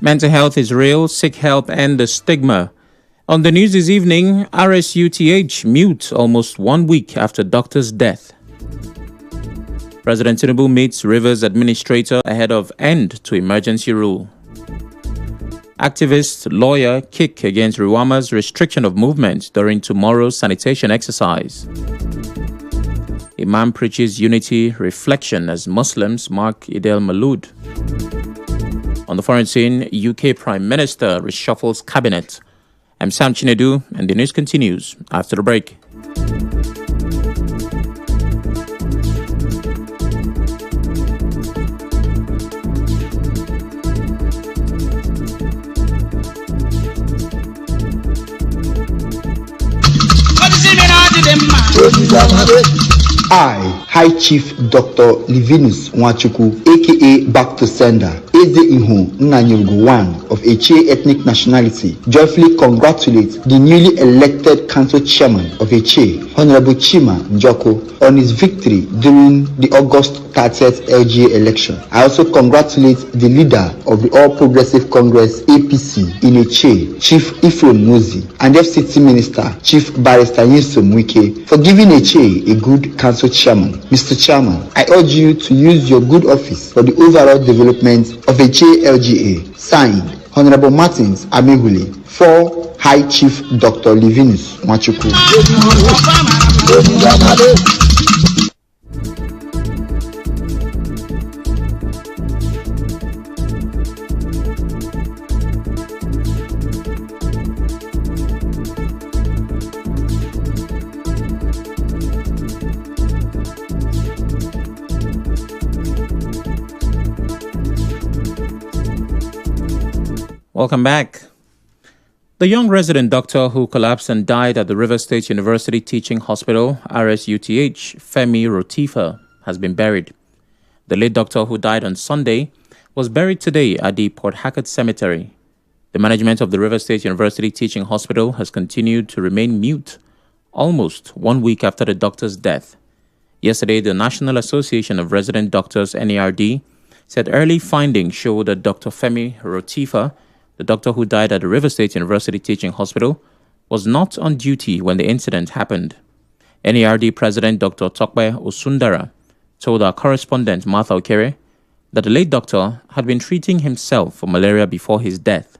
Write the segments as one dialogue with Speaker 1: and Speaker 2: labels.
Speaker 1: Mental health is real, seek help and the stigma. On the news this evening, RSUTH mute almost 1 week after doctor's death. President Tinubu meets Rivers administrator ahead of end to emergency rule. Activist lawyer kick against Ruwama's restriction of movement during tomorrow's sanitation exercise. Imam preaches unity reflection as Muslims mark Eid al-Maulud. On the foreign scene, UK Prime Minister reshuffles cabinet. I'm Sam Chinedu, and the news continues after the break.
Speaker 2: I, High Chief Dr. Livinus Nwachukwu, aka Back to Sender, Eze Ihu Nnanyurugu 1 of Eche ethnic nationality, joyfully congratulate the newly elected council chairman of Eche, Honorable Chima Njoko, on his victory during the August 30th LGA election. I also congratulate the leader of the All Progressive Congress APC in Eche, Chief Ifron Mozi, and FCT Minister Chief Barrister Nyesom Wike for giving Eche a good council chairman. Mr. Chairman, I urge you to use your good office for the overall development of Eche LGA. Signed, Honorable Martins Amehule, for High Chief Dr. Livinus Nwachukwu.
Speaker 1: Welcome back. The young resident doctor who collapsed and died at the Rivers State University Teaching Hospital, RSUTH, Femi Rotifa, has been buried. The late doctor who died on Sunday was buried today at the Port Hackett Cemetery. The management of the Rivers State University Teaching Hospital has continued to remain mute almost 1 week after the doctor's death. Yesterday, the National Association of Resident Doctors, NARD, said early findings show that Dr. Femi Rotifa, the doctor who died at the Rivers State University Teaching Hospital, was not on duty when the incident happened. NARD President Dr. Tokwe Osundara told our correspondent Martha Okere that the late doctor had been treating himself for malaria before his death.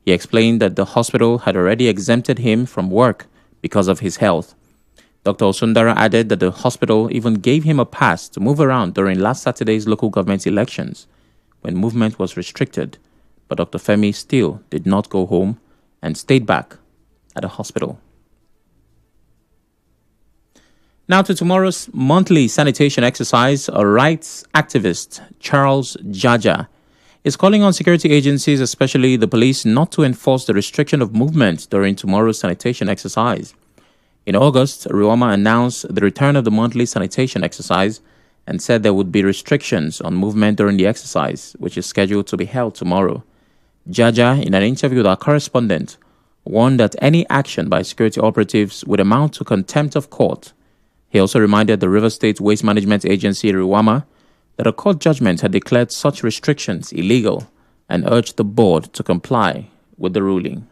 Speaker 1: He explained that the hospital had already exempted him from work because of his health. Dr. Osundara added that the hospital even gave him a pass to move around during last Saturday's local government elections, when movement was restricted. But Dr. Femi still did not go home and stayed back at the hospital. Now to tomorrow's monthly sanitation exercise, a rights activist, Charles Jaja, is calling on security agencies, especially the police, not to enforce the restriction of movement during tomorrow's sanitation exercise. In August, Ruwama announced the return of the monthly sanitation exercise and said there would be restrictions on movement during the exercise, which is scheduled to be held tomorrow. Jaja, in an interview with our correspondent, warned that any action by security operatives would amount to contempt of court. He also reminded the River State Waste Management Agency, Ruwama, that a court judgment had declared such restrictions illegal and urged the board to comply with the ruling.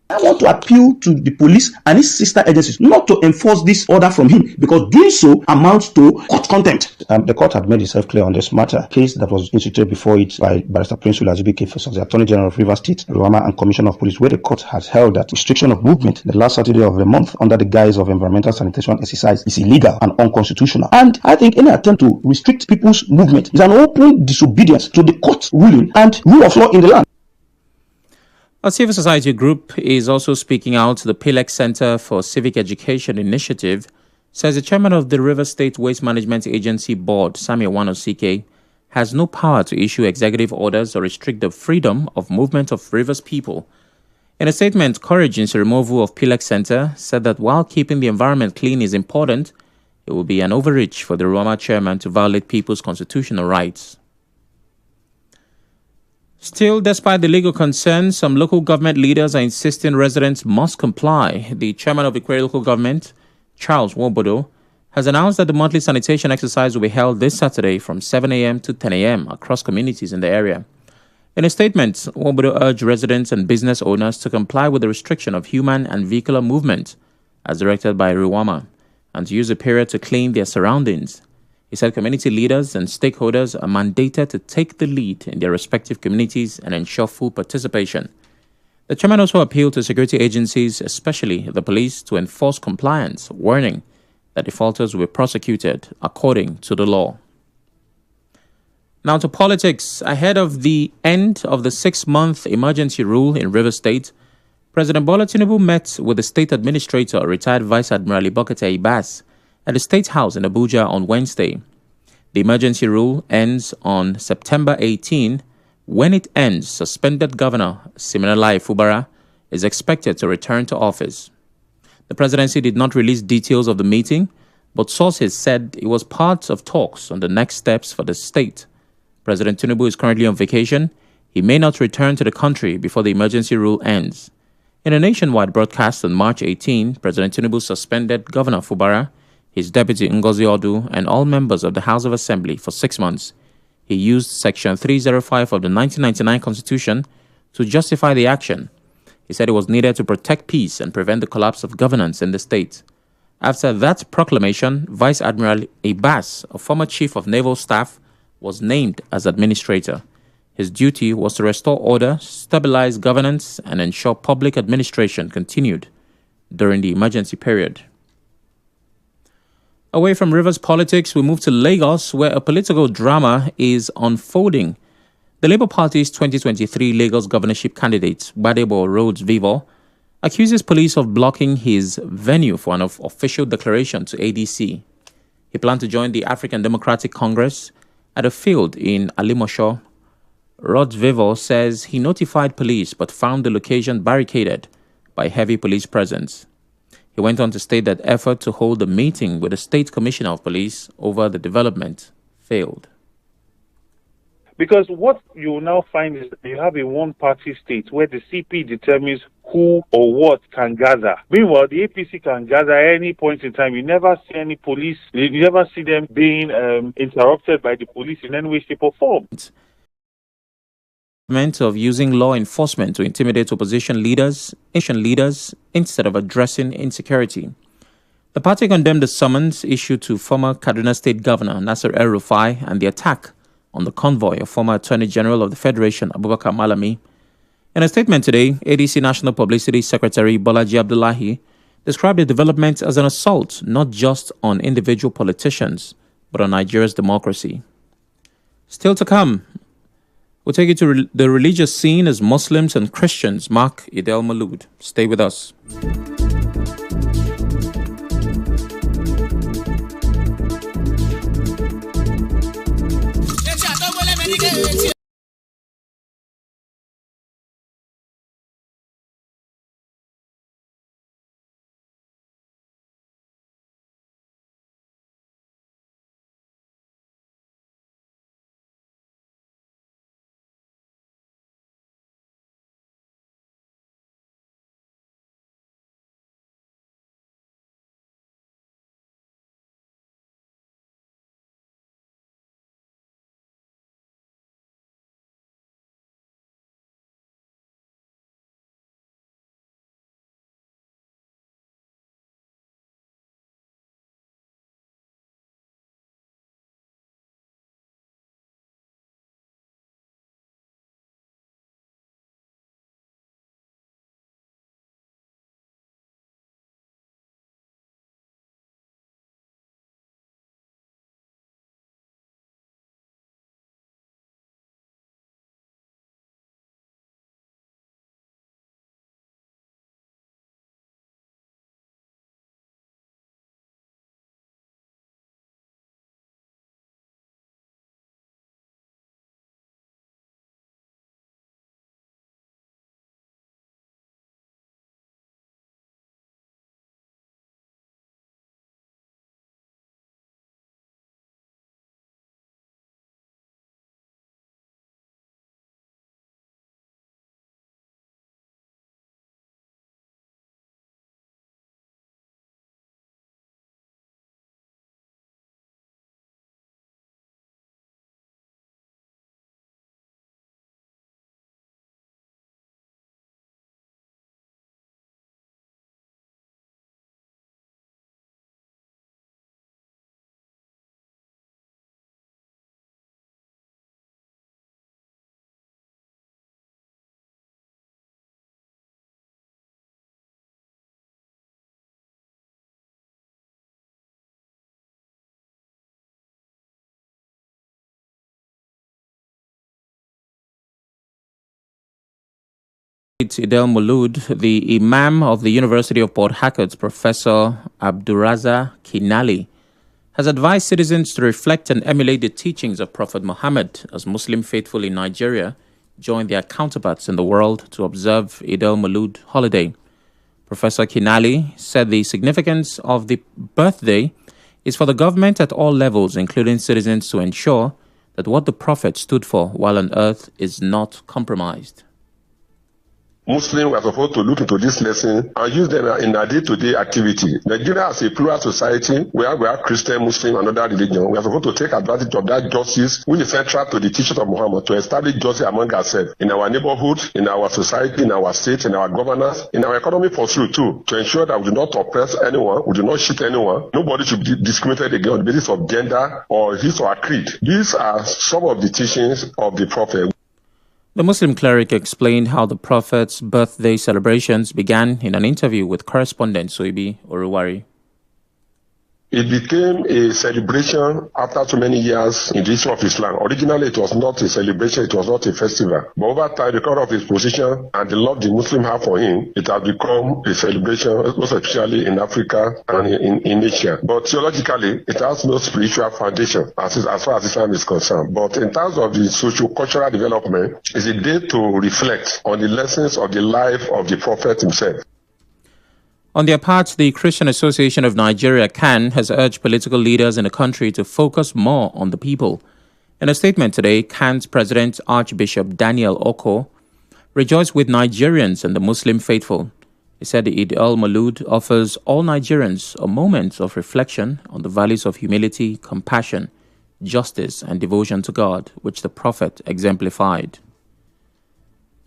Speaker 3: I want to appeal to the police and its sister agencies not to enforce this order from him, because doing so amounts to court contempt.
Speaker 4: The court had made itself clear on this matter. Case that was instituted before it by Barrister Prince Ulazibike versus the Attorney General of Rivers State, Ruwama, and Commissioner of Police, where the court has held that restriction of movement the last Saturday of the month under the guise of environmental sanitation exercise is illegal and unconstitutional. And I think any attempt to restrict people's movement is an open disobedience to the court's ruling and rule of law in the land.
Speaker 1: A civil society group is also speaking out. The PILEX Center for Civic Education Initiative says the chairman of the River State Waste Management Agency Board, Samuel Wanosike, has no power to issue executive orders or restrict the freedom of movement of Rivers people. In a statement, Courage in the removal of PILEX Center said that while keeping the environment clean is important, it would be an overreach for the Ruwama chairman to violate people's constitutional rights. Still, despite the legal concerns, some local government leaders are insisting residents must comply. The chairman of the Query local government, Charles Wobodo, has announced that the monthly sanitation exercise will be held this Saturday from 7 a.m. to 10 a.m. across communities in the area. In a statement, Nwobodo urged residents and business owners to comply with the restriction of human and vehicular movement as directed by Ruwama and to use the period to clean their surroundings. He said community leaders and stakeholders are mandated to take the lead in their respective communities and ensure full participation. The chairman also appealed to security agencies, especially the police, to enforce compliance, warning that defaulters will be prosecuted according to the law. Now to politics. Ahead of the end of the 6-month emergency rule in Rivers State, President Bola Tinubu met with the state administrator, retired Vice Admiral Ibokete Ibas, at the State House in Abuja on Wednesday. The emergency rule ends on September 18. When it ends, suspended Governor Siminalayi Fubara is expected to return to office. The presidency did not release details of the meeting, but sources said it was part of talks on the next steps for the state. President Tinubu is currently on vacation. He may not return to the country before the emergency rule ends. In a nationwide broadcast on March 18, President Tinubu suspended Governor Fubara, his deputy Ngozi Odu, and all members of the House of Assembly for 6 months. He used Section 305 of the 1999 Constitution to justify the action. He said it was needed to protect peace and prevent the collapse of governance in the state. After that proclamation, Vice Admiral Ibas, a former Chief of Naval Staff, was named as administrator. His duty was to restore order, stabilize governance, and ensure public administration continued during the emergency period. Away from Rivers politics, we move to Lagos, where a political drama is unfolding. The Labour Party's 2023 Lagos governorship candidate, Gbadebo Rhodes Vivo, accuses police of blocking his venue for an official declaration to ADC. He planned to join the African Democratic Congress at a field in Alimosho. Rhodes Vivo says he notified police but found the location barricaded by heavy police presence. He went on to state that effort to hold a meeting with the State Commissioner of Police over the development failed.
Speaker 5: Because what you will now find is that you have a one-party state where the CP determines who or what can gather. Meanwhile, the APC can gather at any point in time. You never see any police, you never see them being interrupted by the police in any way, shape, or form.
Speaker 1: Of using law enforcement to intimidate opposition leaders instead of addressing insecurity. The party condemned the summons issued to former Kaduna State Governor Nasir El-Rufai and the attack on the convoy of former Attorney General of the Federation, Abubakar Malami. In a statement today, ADC National Publicity Secretary Bolaji Abdullahi described the development as an assault not just on individual politicians, but on Nigeria's democracy. Still to come, we'll take you to the religious scene as Muslims and Christians mark Eid al-Maulud. Stay with us. Idel Mulud, the Imam of the University of Port Harcourt, Professor Abduraza Kinali, has advised citizens to reflect and emulate the teachings of Prophet Muhammad as Muslim faithful in Nigeria join their counterparts in the world to observe Idel Mulud holiday. Professor Kinali said the significance of the birthday is for the government at all levels, including citizens, to ensure that what the Prophet stood for while on earth is not compromised.
Speaker 6: Muslims are supposed to look into this lesson and use them in our day-to-day activity. Nigeria is a plural society where we have Christian, Muslim, and other religion. We are supposed to take advantage of that justice, which is central to the teachings of Muhammad, to establish justice among ourselves, in our neighborhood, in our society, in our state, in our governance, in our economic pursuit too, to ensure that we do not oppress anyone, we do not cheat anyone. Nobody should be discriminated against on the basis of gender or his or her creed. These are some of the teachings of the Prophet.
Speaker 1: The Muslim cleric explained how the Prophet's birthday celebrations began in an interview with correspondent Soibi Oruwari.
Speaker 6: It became a celebration after so many years in the history of Islam. Originally, it was not a celebration, it was not a festival. But over time, because of his position and the love the Muslims have for him, it has become a celebration, most especially in Africa and in Asia. But theologically, it has no spiritual foundation as far as Islam is concerned. But in terms of the socio-cultural development, it's a day to reflect on the lessons of the life of the Prophet himself.
Speaker 1: On their part, the Christian Association of Nigeria, CAN, has urged political leaders in the country to focus more on the people. In a statement today, CAN's president, Archbishop Daniel Oko, rejoiced with Nigerians and the Muslim faithful. He said the Eid al-Mulud offers all Nigerians a moment of reflection on the values of humility, compassion, justice, and devotion to God, which the Prophet exemplified.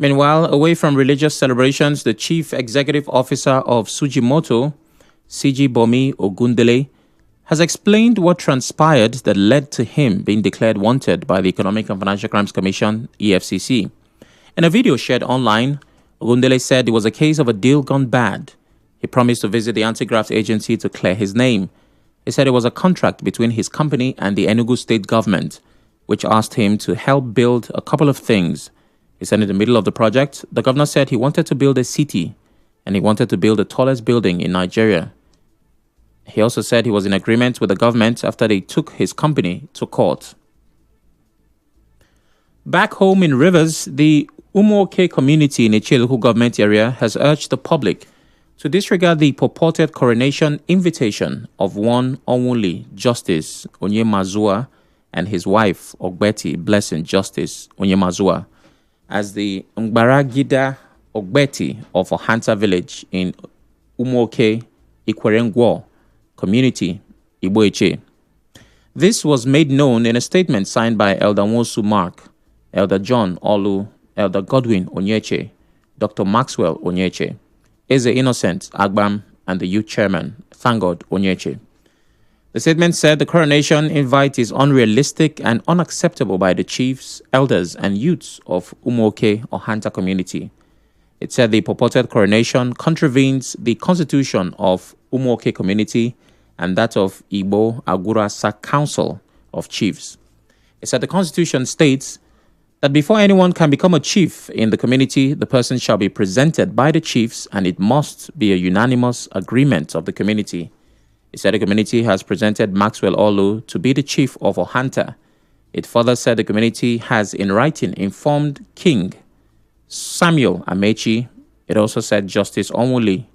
Speaker 1: Meanwhile, away from religious celebrations, the chief executive officer of Sujimoto, CG Bomi Ogundele, has explained what transpired that led to him being declared wanted by the Economic and Financial Crimes Commission, EFCC. In a video shared online, Ogundele said it was a case of a deal gone bad. He promised to visit the anti-graft agency to clear his name. He said it was a contract between his company and the Enugu state government, which asked him to help build a couple of things. He said in the middle of the project, the governor said he wanted to build a city and he wanted to build the tallest building in Nigeria. He also said he was in agreement with the government after they took his company to court. Back home in Rivers, the Umuoke community in Ichiluku government area has urged the public to disregard the purported coronation invitation of one only Justice Onyemazua and his wife Ogbeti Blessing Justice Onyemazua as the Ngbaragida Ogbeti of Ohanta village in Umuoke, Ikwerengwo community, Igboeche. This was made known in a statement signed by Elder Nwosu Mark, Elder John Olu, Elder Godwin Onyeche, Dr. Maxwell Onyeche, Eze Innocent Agbam, and the youth chairman, Thangod Onyeche. The statement said the coronation invite is unrealistic and unacceptable by the chiefs, elders, and youths of Umuoke Ohanta community. It said the purported coronation contravenes the constitution of Umuoke community and that of Igbo Agurasa Council of Chiefs. It said the constitution states that before anyone can become a chief in the community, the person shall be presented by the chiefs and it must be a unanimous agreement of the community. It said the community has presented Maxwell Olu to be the chief of Ohanta. It further said the community has in writing informed King Samuel Amechi. It also said Justice Onwuli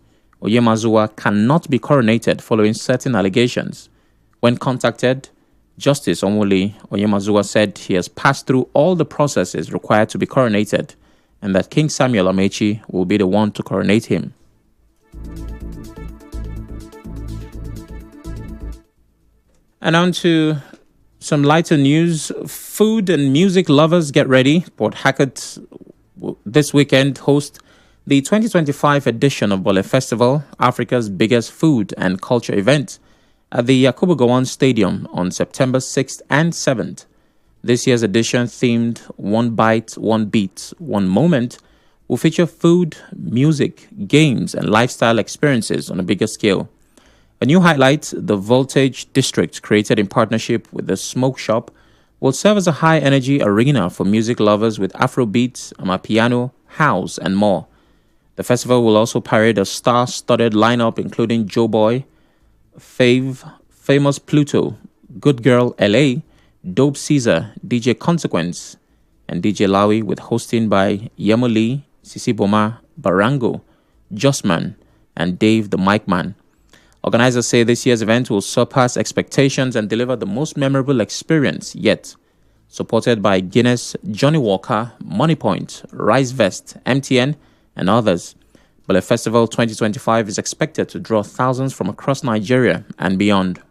Speaker 1: Onyemazua cannot be coronated following certain allegations. When contacted, Justice Onwuli Onyemazua said he has passed through all the processes required to be coronated and that King Samuel Amechi will be the one to coronate him. And on to some lighter news. Food and music lovers, get ready. Port Harcourt this weekend host the 2025 edition of Bole Festival, Africa's biggest food and culture event, at the Yakubu Gowon Stadium on September 6th and 7th. This year's edition, themed One Bite, One Beat, One Moment, will feature food, music, games, and lifestyle experiences on a bigger scale. A new highlight, the Voltage District, created in partnership with the Smoke Shop, will serve as a high-energy arena for music lovers with Afrobeats, amapiano, house, and more. The festival will also parade a star-studded lineup including Joe Boy, Fave, Famous Pluto, Good Girl LA, Dope Caesar, DJ Consequence, and DJ Lawi, with hosting by Yemoli, Sisi Boma, Barango, Justman, and Dave the Mic Man. Organizers say this year's event will surpass expectations and deliver the most memorable experience yet. Supported by Guinness, Johnny Walker, Moneypoint, Rice Vest, MTN, and others. Bale Festival 2025 is expected to draw thousands from across Nigeria and beyond.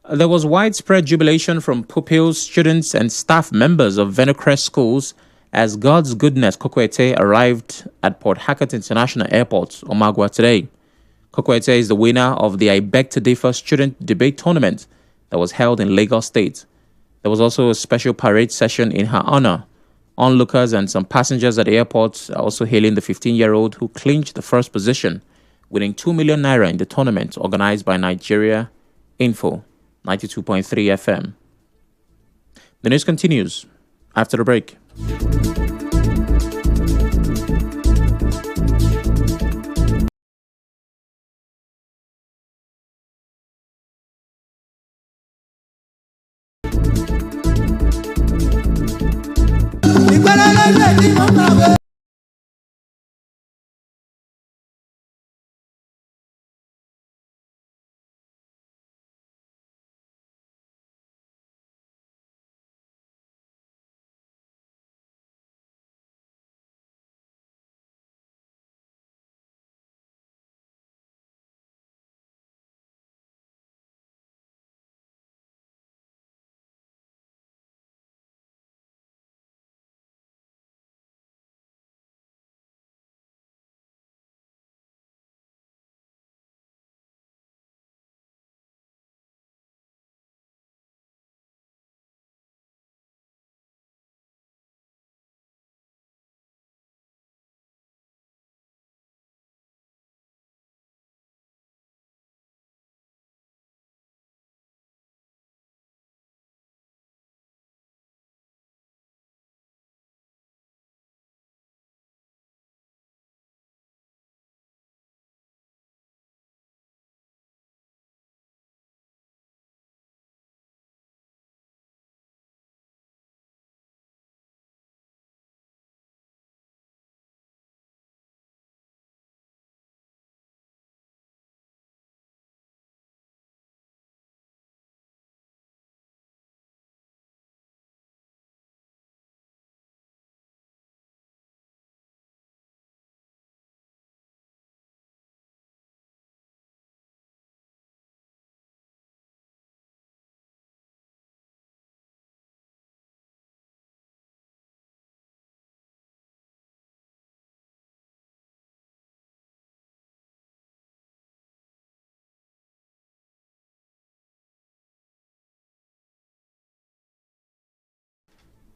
Speaker 1: There was widespread jubilation from pupils, students, and staff members of Venocrest schools as God's Goodness Kokwete arrived at Port Harcourt International Airport, Omagwa, today. Kokwete is the winner of the I Beg to Differ student debate tournament that was held in Lagos State. There was also a special parade session in her honor. Onlookers and some passengers at the airport are also hailing the 15-year-old who clinched the first position, winning 2 million naira in the tournament organized by Nigeria Info 92.3 FM. The news continues after the break.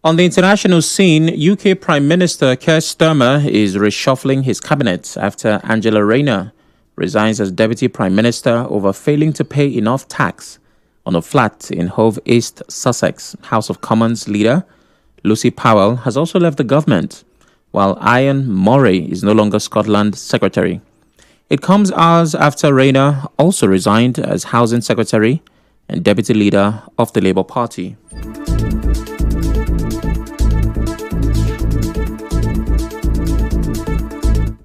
Speaker 1: On the international scene, UK Prime Minister Keir Starmer is reshuffling his cabinet after Angela Rayner resigns as Deputy Prime Minister over failing to pay enough tax on a flat in Hove East, Sussex. House of Commons leader Lucy Powell has also left the government, while Ian Murray is no longer Scotland Secretary. It comes hours after Rayner also resigned as Housing Secretary and Deputy Leader of the Labour Party.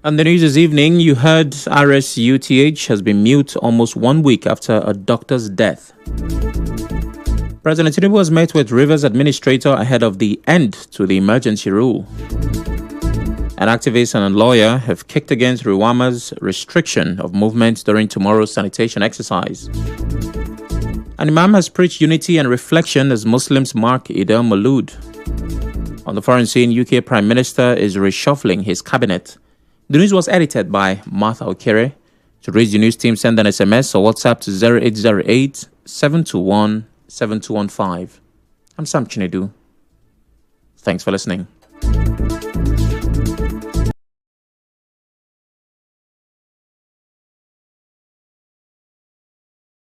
Speaker 1: On the news this evening, you heard RSUTH has been mute almost 1 week after a doctor's death. President Tinubu has met with Rivers Administrator ahead of the end to the emergency rule. An activist and a lawyer have kicked against Ruwama's restriction of movement during tomorrow's sanitation exercise. An imam has preached unity and reflection as Muslims mark Eid al-Maulud. On the foreign scene, UK Prime Minister is reshuffling his cabinet. The news was edited by Martha Okere. To reach the news team, send an SMS or WhatsApp to 0808 721 7215. I'm Sam Chinedu. Thanks for listening.